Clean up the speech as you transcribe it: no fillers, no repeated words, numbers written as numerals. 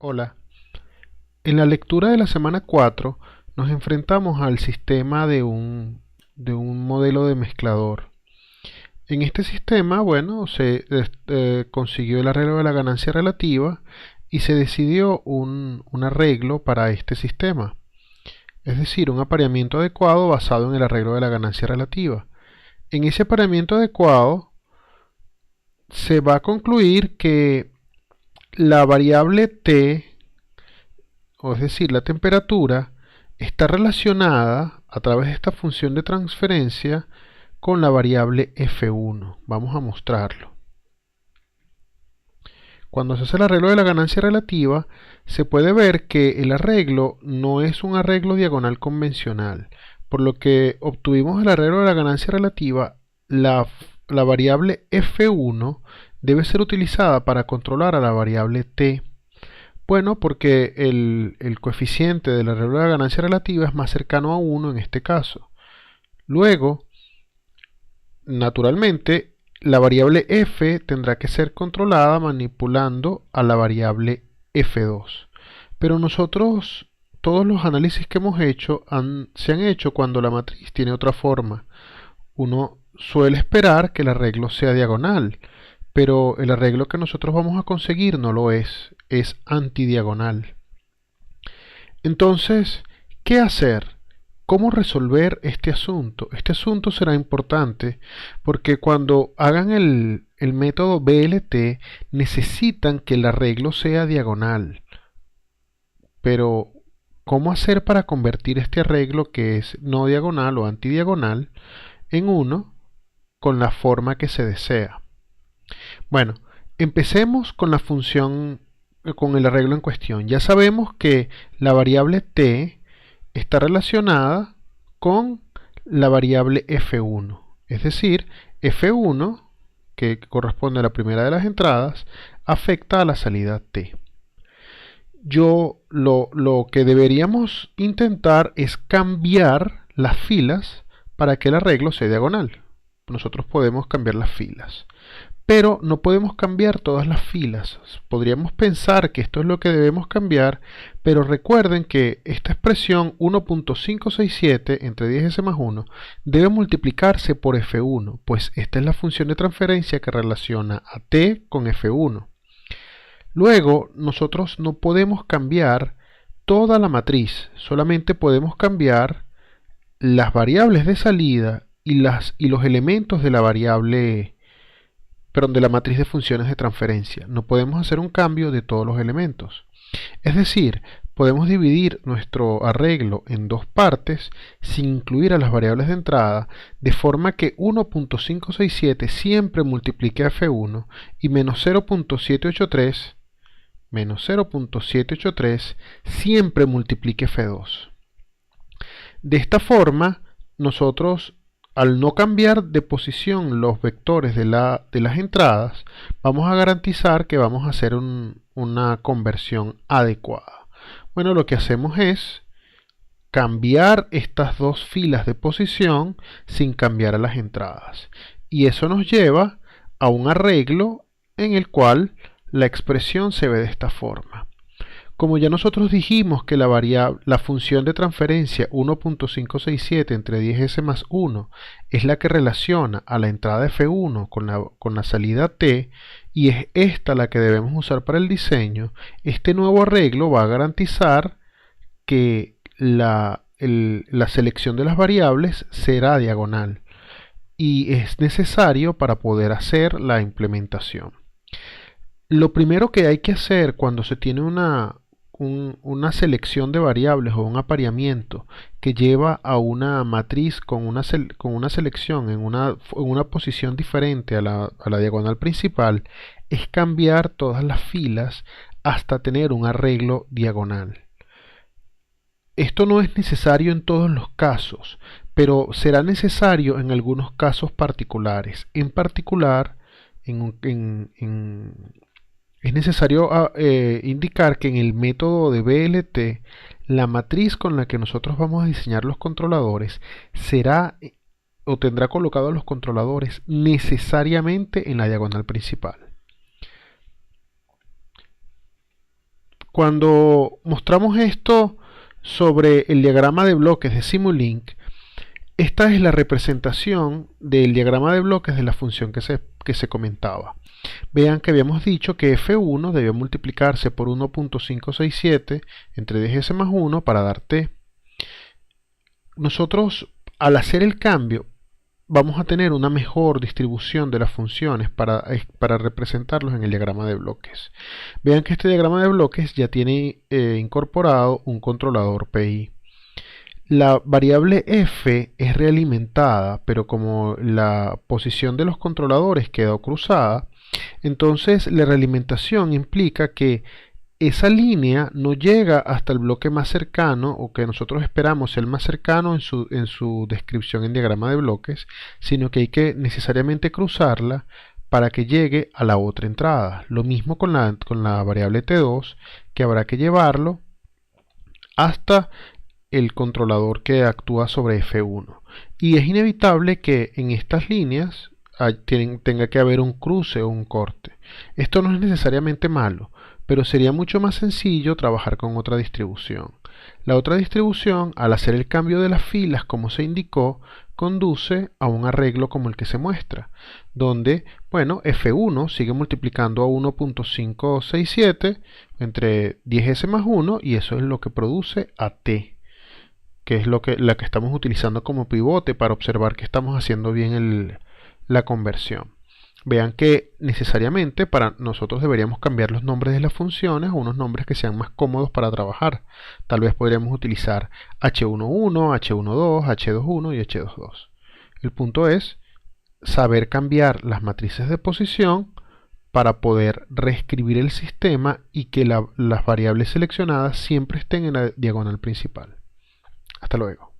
Hola, en la lectura de la semana 4 nos enfrentamos al sistema de un modelo de mezclador. En este sistema, bueno, se consiguió el arreglo de la ganancia relativa y se decidió un arreglo para este sistema, es decir, un apareamiento adecuado basado en el arreglo de la ganancia relativa. En ese apareamiento adecuado se va a concluir que la variable t, o es decir, la temperatura, está relacionada a través de esta función de transferencia con la variable f1. Vamos a mostrarlo. Cuando se hace el arreglo de la ganancia relativa, se puede ver que el arreglo no es un arreglo diagonal convencional. Por lo que obtuvimos el arreglo de la ganancia relativa, la variable f1 debe ser utilizada para controlar a la variable t. Bueno, porque el coeficiente del arreglo de la ganancia relativa es más cercano a 1 en este caso. Luego, naturalmente, la variable f tendrá que ser controlada manipulando a la variable f2. Pero nosotros, todos los análisis que hemos hecho se han hecho cuando la matriz tiene otra forma. Uno suele esperar que el arreglo sea diagonal, pero el arreglo que nosotros vamos a conseguir no lo es antidiagonal. Entonces, ¿qué hacer? ¿Cómo resolver este asunto? Este asunto será importante porque cuando hagan el método BLT necesitan que el arreglo sea diagonal. Pero, ¿cómo hacer para convertir este arreglo que es no diagonal o antidiagonal en uno con la forma que se desea? Bueno, empecemos con la función, con el arreglo en cuestión. Ya sabemos que la variable t está relacionada con la variable f1, es decir, f1, que corresponde a la primera de las entradas, afecta a la salida t. Lo que deberíamos intentar es cambiar las filas para que el arreglo sea diagonal. Nosotros podemos cambiar las filas, pero no podemos cambiar todas las filas. Podríamos pensar que esto es lo que debemos cambiar, pero recuerden que esta expresión 1.567 entre 10s más 1 debe multiplicarse por f1, pues esta es la función de transferencia que relaciona a t con f1. Luego, nosotros no podemos cambiar toda la matriz, solamente podemos cambiar las variables de salida y los elementos de la variable, perdón, de la matriz de funciones de transferencia. No podemos hacer un cambio de todos los elementos. Es decir, podemos dividir nuestro arreglo en dos partes sin incluir a las variables de entrada, de forma que 1.567 siempre multiplique a f1 y menos 0.783 siempre multiplique f2. De esta forma, nosotros, al no cambiar de posición los vectores de las entradas, vamos a garantizar que vamos a hacer una conversión adecuada. Bueno, lo que hacemos es cambiar estas dos filas de posición sin cambiar a las entradas. Y eso nos lleva a un arreglo en el cual la expresión se ve de esta forma. Como ya nosotros dijimos que la función de transferencia 1.567 entre 10s más 1 es la que relaciona a la entrada f1 con la salida t, y es esta la que debemos usar para el diseño, este nuevo arreglo va a garantizar que la selección de las variables será diagonal y es necesario para poder hacer la implementación. Lo primero que hay que hacer cuando se tiene una selección de variables o un apareamiento que lleva a una matriz con una selección en una posición diferente a la diagonal principal es cambiar todas las filas hasta tener un arreglo diagonal. Esto no es necesario en todos los casos, pero será necesario en algunos casos particulares. En particular, es necesario indicar que en el método de BLT, la matriz con la que nosotros vamos a diseñar los controladores será o tendrá colocados los controladores necesariamente en la diagonal principal. Cuando mostramos esto sobre el diagrama de bloques de Simulink, esta es la representación del diagrama de bloques de la función que se comentaba. Vean que habíamos dicho que f1 debe multiplicarse por 1.567 entre 10s más 1 para dar t. Nosotros, al hacer el cambio, vamos a tener una mejor distribución de las funciones para representarlos en el diagrama de bloques. Vean que este diagrama de bloques ya tiene incorporado un controlador PI. La variable f es realimentada, pero como la posición de los controladores quedó cruzada, entonces la realimentación implica que esa línea no llega hasta el bloque más cercano, o que nosotros esperamos el más cercano en su descripción en diagrama de bloques, sino que hay que necesariamente cruzarla para que llegue a la otra entrada. Lo mismo con la variable t2, que habrá que llevarlo hasta el controlador que actúa sobre F1. Y es inevitable que en estas líneas tenga que haber un cruce o un corte. Esto no es necesariamente malo, pero sería mucho más sencillo trabajar con otra distribución. La otra distribución, al hacer el cambio de las filas como se indicó, conduce a un arreglo como el que se muestra, donde, bueno, F1 sigue multiplicando a 1.567 entre 10s más 1 y eso es lo que produce a t, que es la que estamos utilizando como pivote para observar que estamos haciendo bien la conversión. Vean que necesariamente para nosotros deberíamos cambiar los nombres de las funciones a unos nombres que sean más cómodos para trabajar. Tal vez podríamos utilizar h11, h12, h21 y h22. El punto es saber cambiar las matrices de posición para poder reescribir el sistema y que las variables seleccionadas siempre estén en la diagonal principal. Hasta luego.